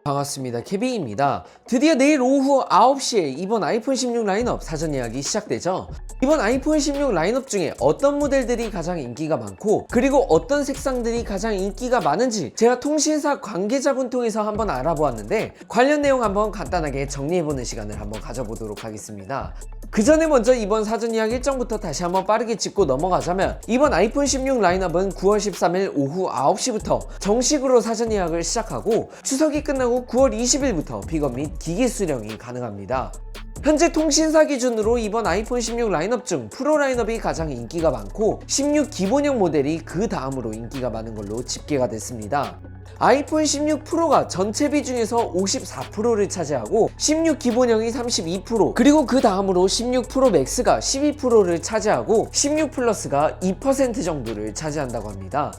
반갑습니다. 케빈입니다. 드디어 내일 오후 9시에 이번 아이폰 16 라인업 사전 예약이 시작되죠. 이번 아이폰 16 라인업 중에 어떤 모델들이 가장 인기가 많고, 그리고 어떤 색상들이 가장 인기가 많은지 제가 통신사 관계자분 통해서 한번 알아보았는데, 관련 내용 한번 간단하게 정리해보는 시간을 한번 가져보도록 하겠습니다. 그 전에 먼저 이번 사전 예약 일정부터 다시 한번 빠르게 짚고 넘어가자면, 이번 아이폰 16 라인업은 9월 13일 오후 9시부터 정식으로 사전 예약을 시작하고, 추석이 끝나고 9월 20일부터 픽업 및 기기 수령이 가능합니다. 현재 통신사 기준으로 이번 아이폰 16 라인업 중 프로 라인업이 가장 인기가 많고, 16 기본형 모델이 그 다음으로 인기가 많은 걸로 집계가 됐습니다. 아이폰 16 프로가 전체 비중에서 54%를 차지하고, 16 기본형이 32%, 그리고 그 다음으로 16 프로 맥스가 12%를 차지하고, 16 플러스가 2% 정도를 차지한다고 합니다.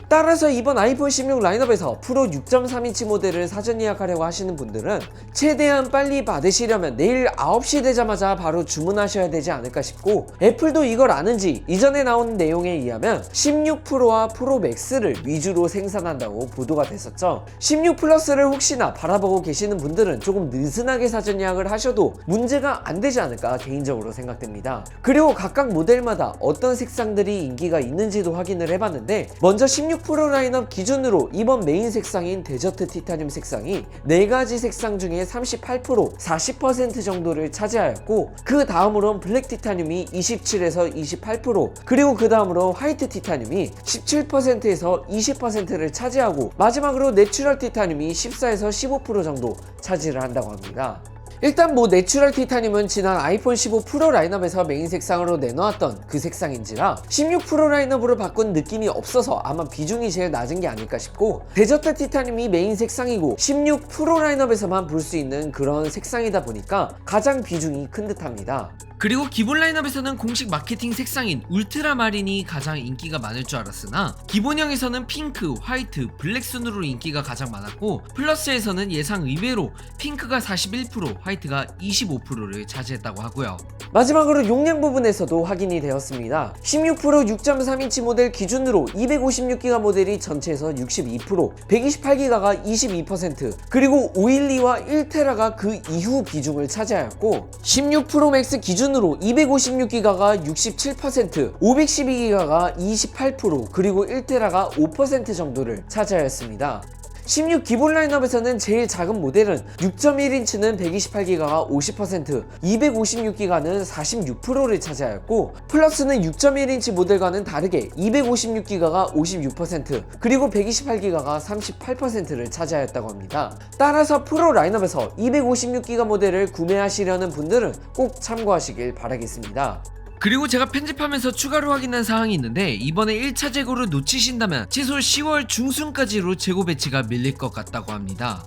따라서 이번 아이폰 16 라인업에서 프로 6.3인치 모델을 사전 예약하려고 하시는 분들은 최대한 빨리 받으시려면 내일 9시 되자마자 바로 주문하셔야 되지 않을까 싶고, 애플도 이걸 아는지 이전에 나온 내용에 의하면 16 프로와 프로 맥스를 위주로 생산한다고 보도가 됐었죠. 16 플러스를 혹시나 바라보고 계시는 분들은 조금 느슨하게 사전 예약을 하셔도 문제가 안 되지 않을까 개인적으로 생각됩니다. 그리고 각각 모델마다 어떤 색상들이 인기가 있는지도 확인을 해봤는데, 먼저 16 프로 라인업 기준으로 이번 메인 색상인 데저트 티타늄 색상이 4가지 색상 중에 38%, 40% 정도를 차지하였고, 그 다음으로는 블랙 티타늄이 27에서 28%, 그리고 그 다음으로 화이트 티타늄이 17%에서 20%를 차지하고, 마지막으로 내추럴 티타늄이 14에서 15% 정도 차지를 한다고 합니다. 일단 내추럴 티타늄은 지난 아이폰 15 프로 라인업에서 메인 색상으로 내놓았던 그 색상인지라 16 프로 라인업으로 바꾼 느낌이 없어서 아마 비중이 제일 낮은 게 아닐까 싶고, 데저트 티타늄이 메인 색상이고 16 프로 라인업에서만 볼 수 있는 그런 색상이다 보니까 가장 비중이 큰 듯합니다. 그리고 기본 라인업에서는 공식 마케팅 색상인 울트라마린이 가장 인기가 많을 줄 알았으나, 기본형에서는 핑크, 화이트, 블랙 순으로 인기가 가장 많았고, 플러스에서는 예상 의외로 핑크가 41%, 화이트가 25%를 차지했다고 하고요. 마지막으로 용량 부분에서도 확인이 되었습니다. 16 프로 6.3인치 모델 기준으로 256기가 모델이 전체에서 62%, 128기가가 22%, 그리고 512와 1테라가 그 이후 비중을 차지하였고, 16 프로 맥스 기준으로 256기가가 67%, 512기가가 28%, 그리고 1테라가 5% 정도를 차지하였습니다. 16 기본 라인업에서는 제일 작은 모델은 6.1인치는 128기가가 50%, 256기가는 46%를 차지하였고, 플러스는 6.1인치 모델과는 다르게 256기가가 56%, 그리고 128기가가 38%를 차지하였다고 합니다. 따라서 프로 라인업에서 256기가 모델을 구매하시려는 분들은 꼭 참고하시길 바라겠습니다. 그리고 제가 편집하면서 추가로 확인한 사항이 있는데, 이번에 1차 재고를 놓치신다면 최소 10월 중순까지로 재고 배치가 밀릴 것 같다고 합니다.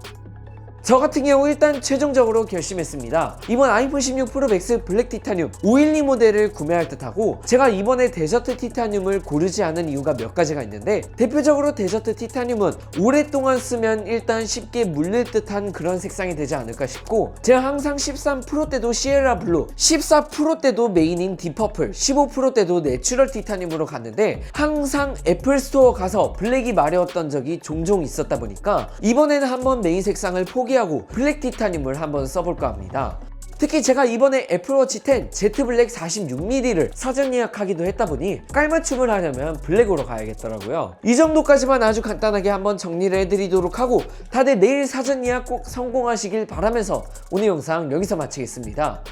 저 같은 경우 일단 최종적으로 결심했습니다. 이번 아이폰 16 프로 맥스 블랙 티타늄 512 모델을 구매할 듯하고, 제가 이번에 데저트 티타늄을 고르지 않은 이유가 몇 가지가 있는데, 대표적으로 데저트 티타늄은 오랫동안 쓰면 일단 쉽게 물릴 듯한 그런 색상이 되지 않을까 싶고, 제가 항상 13 프로 때도 시에라 블루, 14 프로 때도 메인인 딥퍼플, 15 프로 때도 내추럴 티타늄으로 갔는데 항상 애플 스토어 가서 블랙이 마려웠던 적이 종종 있었다 보니까 이번에는 한번 메인 색상을 포기하고 블랙 티타늄을 한번 써볼까 합니다. 특히 제가 이번에 애플워치 10 Z 블랙 46mm를 사전 예약하기도 했다 보니 깔맞춤을 하려면 블랙으로 가야겠더라고요. 이 정도까지만 아주 간단하게 한번 정리를 해드리도록 하고, 다들 내일 사전 예약 꼭 성공하시길 바라면서 오늘 영상 여기서 마치겠습니다.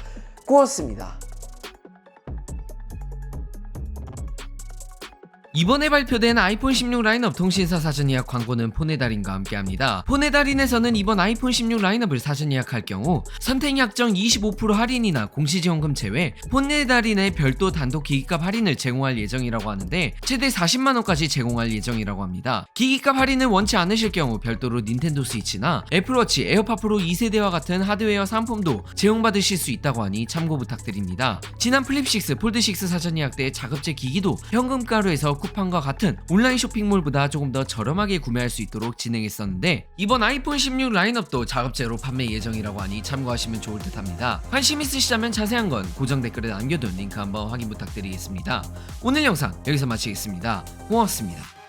고맙습니다. 이번에 발표된 아이폰 16 라인업 통신사 사전 예약 광고는 폰의 달인과 함께합니다. 폰의 달인에서는 이번 아이폰 16 라인업을 사전 예약할 경우 선택 약정 25% 할인이나 공시지원금 제외 폰의 달인의 별도 단독 기기값 할인을 제공할 예정이라고 하는데, 최대 40만원까지 제공할 예정이라고 합니다. 기기값 할인을 원치 않으실 경우 별도로 닌텐도 스위치나 애플워치 에어팟 프로 2세대와 같은 하드웨어 상품도 제공받으실 수 있다고 하니 참고 부탁드립니다. 지난 플립6, 폴드6 사전 예약 때 자급제 기기도 현금가로에서 쿠팡과 같은 온라인 쇼핑몰보다 조금 더 저렴하게 구매할 수 있도록 진행했었는데, 이번 아이폰 16 라인업도 자급제로 판매 예정이라고 하니 참고하시면 좋을 듯 합니다. 관심 있으시다면 자세한 건 고정 댓글에 남겨둔 링크 한번 확인 부탁드리겠습니다. 오늘 영상 여기서 마치겠습니다. 고맙습니다.